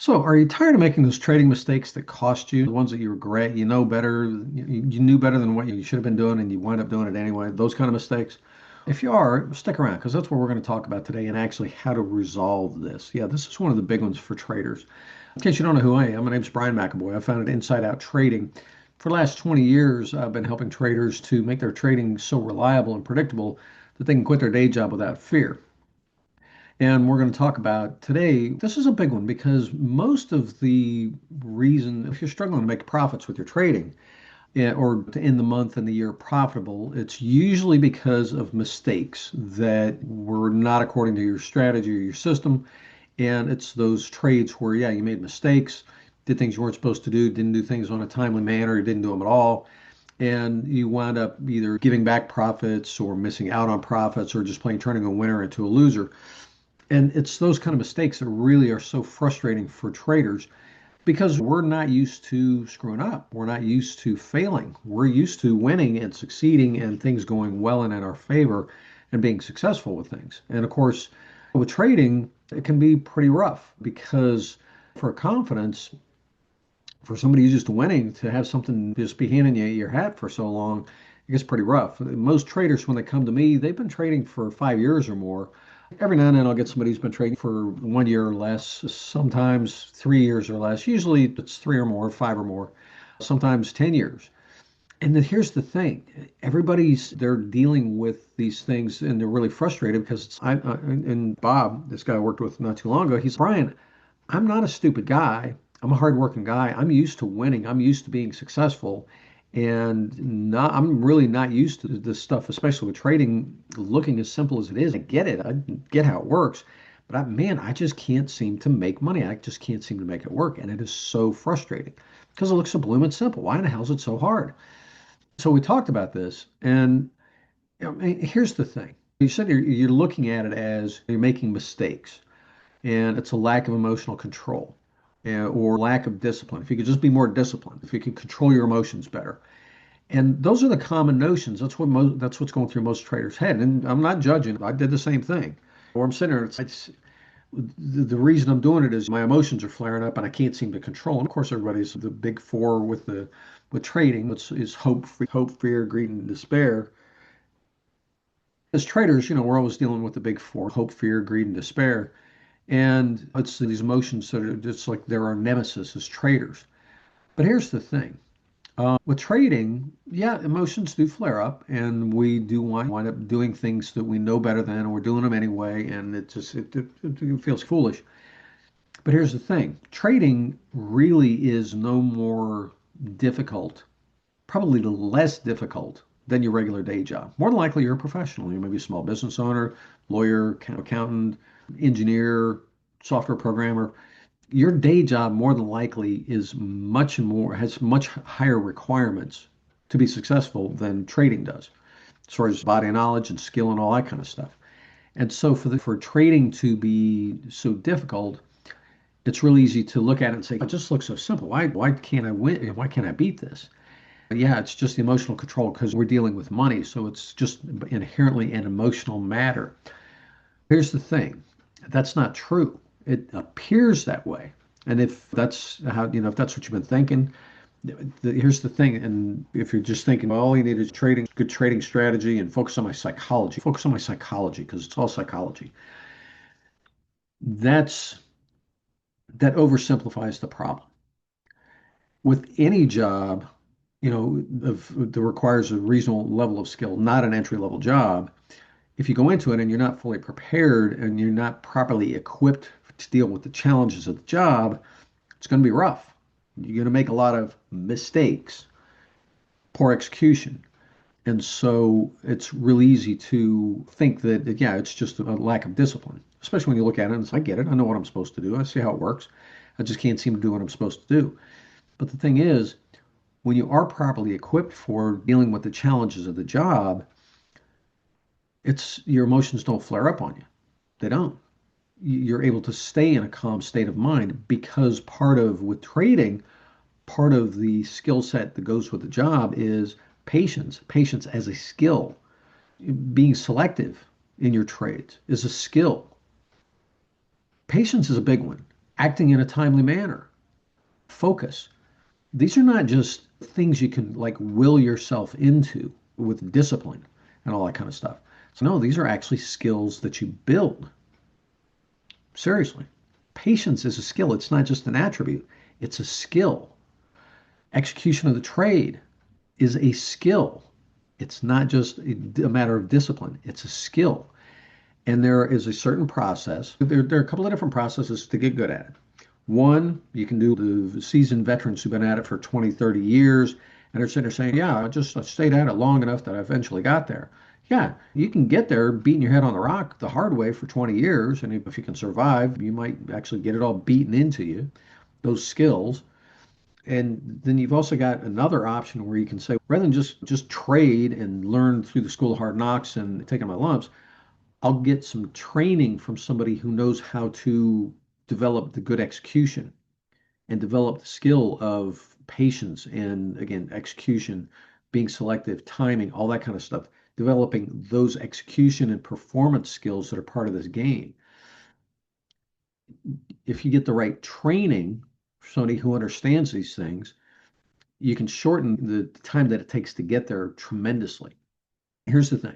So, are you tired of making those trading mistakes that cost you, the ones that you regret, you know better, you knew better than what you should have been doing and you wind up doing it anyway, those kind of mistakes? If you are, stick around because that's what we're going to talk about today and actually how to resolve this. Yeah, this is one of the big ones for traders. In case you don't know who I am, my name is Brian McAboy. I founded Inside Out Trading. For the last 20 years, I've been helping traders to make their trading so reliable and predictable that they can quit their day job without fear. And we're going to talk about today. This is a big one because most of the reason, if you're struggling to make profits with your trading, or to end the month and the year profitable, it's usually because of mistakes that were not according to your strategy or your system. And it's those trades where, yeah, you made mistakes, did things you weren't supposed to do, didn't do things on a timely manner, didn't do them at all. And you wound up either giving back profits or missing out on profits or just plain turning a winner into a loser. And it's those kind of mistakes that really are so frustrating for traders because we're not used to screwing up. We're not used to failing. We're used to winning and succeeding and things going well and in our favor and being successful with things. And of course, with trading, it can be pretty rough because for confidence, for somebody who's just winning to have something just be handing you your hat for so long, it gets pretty rough. Most traders, when they come to me, they've been trading for 5 years or more. Every now and then I'll get somebody who's been trading for 1 year or less, sometimes 3 years or less. Usually it's three or more, five or more, sometimes 10 years. And then here's the thing. They're dealing with these things and they're really frustrated because and Bob, this guy I worked with not too long ago, he's, Brian, I'm not a stupid guy. I'm a hardworking guy. I'm used to winning. I'm used to being successful. I'm really not used to this stuff, especially with trading looking as simple as it is. I get it. I get how it works. But man, I just can't seem to make money. I just can't seem to make it work. And it is so frustrating because it looks so blooming simple. Why in the hell is it so hard? So we talked about this. And I mean, here's the thing. You said you're looking at it as you're making mistakes and it's a lack of emotional control or lack of discipline. If you could just be more disciplined, if you could control your emotions better. And those are the common notions. That's what's going through most traders' head. And I'm not judging. I did the same thing. Or I'm sitting there, the reason I'm doing it is my emotions are flaring up and I can't seem to control them. Of course, everybody's the big four with trading, which is hope, fear, greed, and despair. As traders, we're always dealing with the big four: hope, fear, greed, and despair. And it's these emotions that are just like they're our nemesis as traders. But here's the thing. With trading, yeah, emotions do flare up, and we do wind up doing things that we know better than, and we're doing them anyway, and it feels foolish. But here's the thing. Trading really is no more difficult, probably less difficult than your regular day job. More than likely, you're a professional. You may be a small business owner, lawyer, accountant, engineer, software programmer. Your day job more than likely has much higher requirements to be successful than trading does, as far as body knowledge and skill and all that kind of stuff. And so for trading to be so difficult, it's really easy to look at it and say, it just looks so simple. Why can't I win? Why can't I beat this? Yeah, it's just the emotional control because we're dealing with money. So it's just inherently an emotional matter. Here's the thing. That's not true. It appears that way. And if that's if that's what you've been thinking, here's the thing. And if you're just thinking, well, all you need is trading, good trading strategy and focus on my psychology because it's all psychology. That's that oversimplifies the problem. With any job, that requires a reasonable level of skill, not an entry level job, if you go into it and you're not fully prepared and you're not properly equipped to deal with the challenges of the job, it's going to be rough. You're going to make a lot of mistakes, poor execution. And so it's really easy to think that, yeah, it's just a lack of discipline, especially when you look at it and say, I get it. I know what I'm supposed to do. I see how it works. I just can't seem to do what I'm supposed to do. But the thing is, when you are properly equipped for dealing with the challenges of the job, it's your emotions don't flare up on you. They don't. You're able to stay in a calm state of mind because with trading, part of the skill set that goes with the job is patience as a skill. Being selective in your trades is a skill. Patience is a big one. acting in a timely manner, focus. These are not just things you can like will yourself into with discipline and all that kind of stuff. So, no, these are actually skills that you build. Seriously. Patience is a skill. It's not just an attribute, it's a skill. Execution of the trade is a skill. It's not just a matter of discipline, it's a skill. And there is a certain process. There are a couple of different processes to get good at it. One, you can do the seasoned veterans who've been at it for 20, 30 years, and they're sitting there saying, yeah, I stayed at it long enough that I eventually got there. Yeah, you can get there beating your head on the rock the hard way for 20 years, and if you can survive, you might actually get it all beaten into you, those skills. And then you've also got another option where you can say, rather than just trade and learn through the school of hard knocks and taking my lumps, I'll get some training from somebody who knows how to develop the good execution and develop the skill of patience and again execution, being selective, timing, all that kind of stuff, developing those execution and performance skills that are part of this game. If you get the right training, somebody who understands these things, you can shorten the time that it takes to get there tremendously. Here's the thing.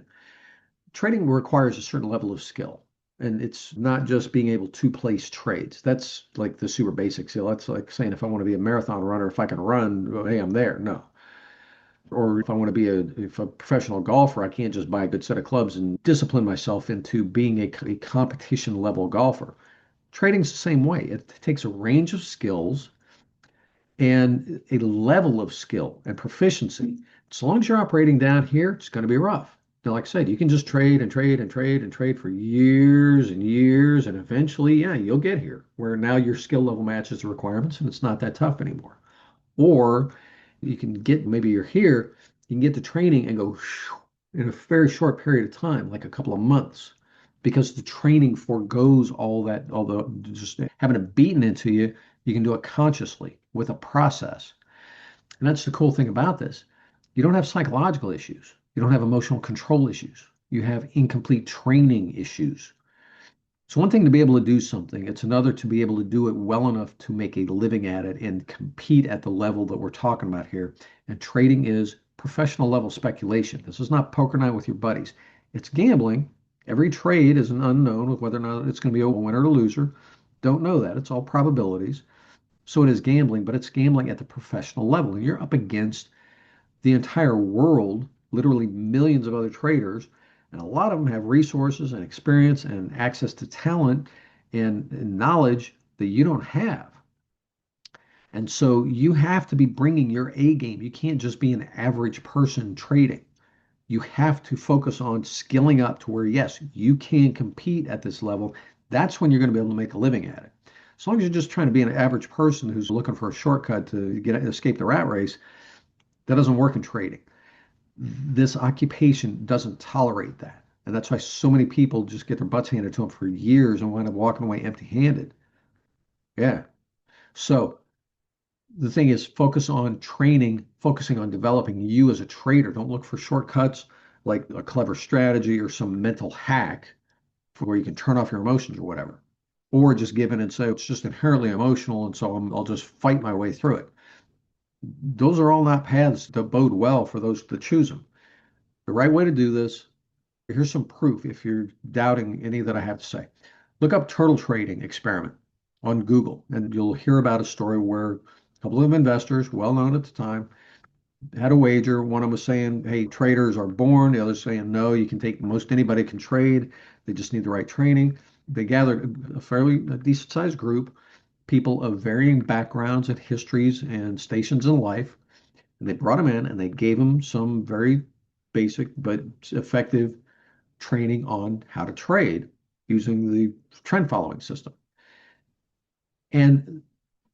Trading requires a certain level of skill. And it's not just being able to place trades. That's like the super basic skill. That's like saying if I want to be a marathon runner, if I can run, well, hey, I'm there. No. Or if I want to be if a professional golfer, I can't just buy a good set of clubs and discipline myself into being a competition level golfer. Trading's the same way. It takes a range of skills and a level of skill and proficiency. As long as you're operating down here, it's going to be rough. Now, like I said, you can just trade and trade and trade and trade for years and years, and eventually, yeah, you'll get here where now your skill level matches the requirements and it's not that tough anymore. Or you can get, maybe you're here, you can get the training and go in a very short period of time, like a couple of months, because the training foregoes all that, all the just having it beaten into you. You can do it consciously with a process. And that's the cool thing about this. You don't have psychological issues. You don't have emotional control issues. You have incomplete training issues. It's one thing to be able to do something, it's another to be able to do it well enough to make a living at it and compete at the level that we're talking about here. And trading is professional level speculation. This is not poker night with your buddies. It's gambling. Every trade is an unknown with whether or not it's going to be a winner or a loser. Don't know that. It's all probabilities. So it is gambling, but it's gambling at the professional level. And you're up against the entire world, literally millions of other traders, and a lot of them have resources and experience and access to talent and knowledge that you don't have. And so you have to be bringing your A game. You can't just be an average person trading. You have to focus on skilling up to where, yes, you can compete at this level. That's when you're going to be able to make a living at it. As long as you're just trying to be an average person who's looking for a shortcut to get escape the rat race, that doesn't work in trading. This occupation doesn't tolerate that. And that's why so many people just get their butts handed to them for years and wind up walking away empty handed. Yeah. So the thing is, focus on training, focusing on developing you as a trader. Don't look for shortcuts like a clever strategy or some mental hack for where you can turn off your emotions or whatever. Or just give in and say it's just inherently emotional, and so I'll just fight my way through it. Those are all not paths that bode well for those that choose them. The right way to do this, here's some proof if you're doubting any that I have to say. Look up turtle trading experiment on Google, and you'll hear about a story where a couple of investors, well known at the time, had a wager. One of them was saying, hey, traders are born. The other saying, no, you can take most anybody can trade. They just need the right training. They gathered a fairly decent sized group, people of varying backgrounds and histories and stations in life. And they brought them in and they gave them some very basic but effective training on how to trade using the trend following system. And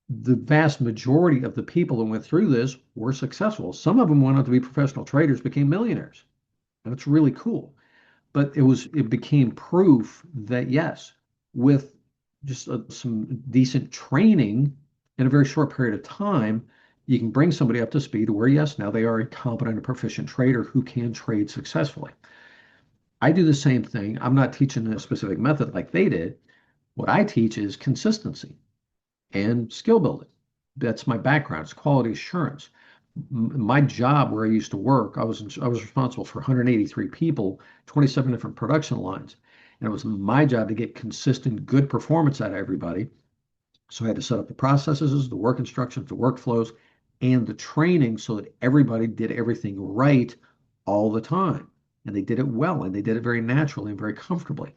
the vast majority of the people that went through this were successful. Some of them went on to be professional traders, became millionaires. And it's really cool. But it became proof that yes, with just some decent training in a very short period of time, you can bring somebody up to speed where yes, now they are a competent and proficient trader who can trade successfully. I do the same thing. I'm not teaching a specific method like they did. What I teach is consistency. and skill building. That's my background. It's quality assurance. My job where I used to work, I was responsible for 183 people, 27 different production lines, and it was my job to get consistent, good performance out of everybody. So I had to set up the processes, the work instructions, the workflows, and the training so that everybody did everything right all the time. And they did it well, and they did it very naturally and very comfortably.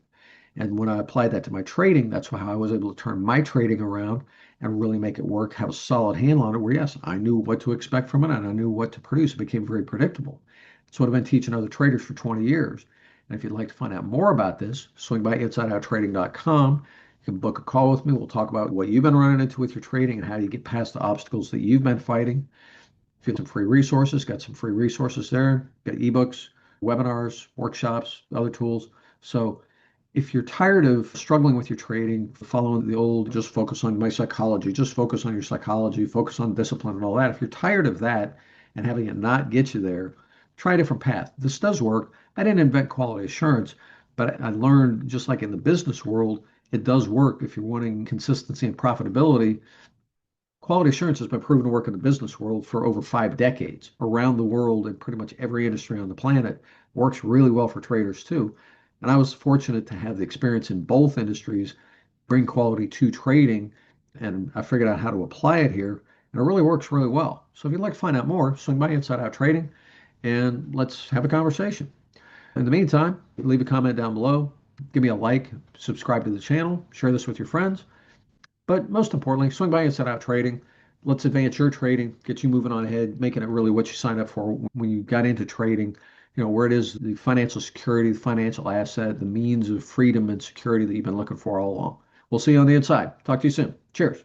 And when I applied that to my trading, that's how I was able to turn my trading around and really make it work, have a solid handle on it, where yes, I knew what to expect from it and I knew what to produce. It became very predictable. That's what I've been teaching other traders for 20 years. And if you'd like to find out more about this, swing by insideouttrading.com. You can book a call with me. We'll talk about what you've been running into with your trading and how you get past the obstacles that you've been fighting. If you have some free resources, got some free resources there, got ebooks, webinars, workshops, other tools. So if you're tired of struggling with your trading, following the old just focus on my psychology, just focus on your psychology, focus on discipline and all that, if you're tired of that and having it not get you there, try a different path. This does work. I didn't invent quality assurance, but I learned just like in the business world, it does work if you're wanting consistency and profitability. Quality assurance has been proven to work in the business world for over 5 decades around the world in pretty much every industry on the planet. Works really well for traders too. And I was fortunate to have the experience in both industries, bring quality to trading, and I figured out how to apply it here. And it really works really well. So if you'd like to find out more, swing by Inside Out Trading and let's have a conversation. In the meantime, leave a comment down below, give me a like, subscribe to the channel, share this with your friends. But most importantly, swing by and set out trading. Let's advance your trading, get you moving on ahead, making it really what you signed up for when you got into trading. You know, where it is the financial security, the financial asset, the means of freedom and security that you've been looking for all along. We'll see you on the inside. Talk to you soon. Cheers.